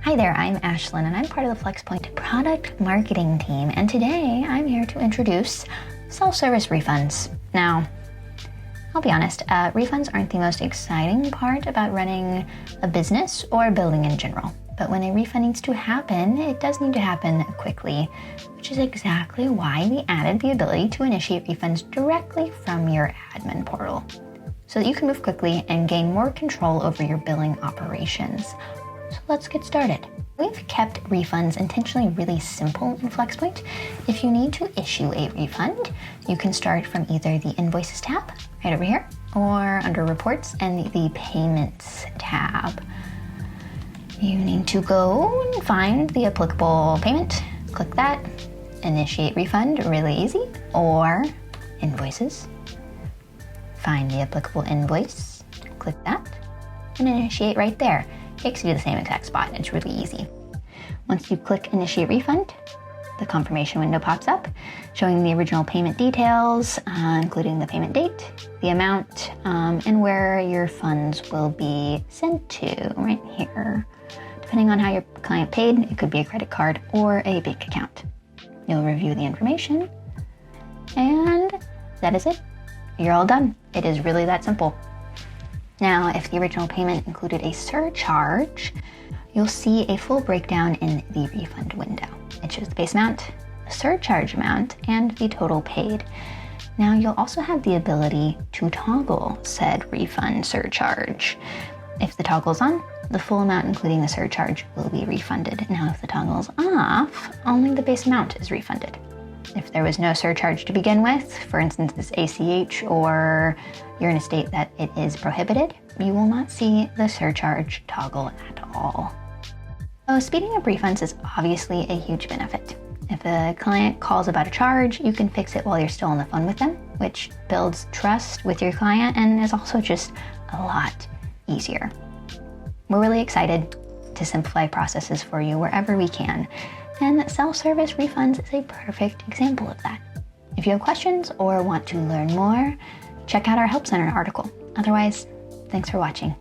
Hi there, I'm Ashlyn and I'm part of the FlexPoint product marketing team, and today I'm here to introduce self-service refunds. Now, I'll be honest, refunds aren't the most exciting part about running a business or building in general. But when a refund needs to happen, it does need to happen quickly, which is exactly why we added the ability to initiate refunds directly from your admin portal, so that you can move quickly and gain more control over your billing operations. So let's get started. We've kept refunds intentionally really simple in FlexPoint. If you need to issue a refund, you can start from either the Invoices tab, right over here, or under Reports and the Payments tab. You need to go and find the applicable payment, click that, initiate refund, really easy, or Invoices. Find the applicable invoice, click that, and initiate right there. Takes you to the same exact spot. It's really easy. Once you click Initiate Refund, the confirmation window pops up, showing the original payment details, including the payment date, the amount, and where your funds will be sent to, right here. Depending on how your client paid, it could be a credit card or a bank account. You'll review the information, and that is it. You're all done. It is really that simple. Now, if the original payment included a surcharge, you'll see a full breakdown in the refund window. It shows the base amount, the surcharge amount, and the total paid. Now, you'll also have the ability to toggle said refund surcharge. If the toggle's on, the full amount, including the surcharge, will be refunded. Now, if the toggle's off, only the base amount is refunded. If there was no surcharge to begin with, for instance, this ACH, or you're in a state that it is prohibited, you will not see the surcharge toggle at all. So speeding up refunds is obviously a huge benefit. If a client calls about a charge, you can fix it while you're still on the phone with them, which builds trust with your client and is also just a lot easier. We're really excited to simplify processes for you wherever we can. And self-service refunds is a perfect example of that. If you have questions or want to learn more, check out our Help Center article. Otherwise, thanks for watching.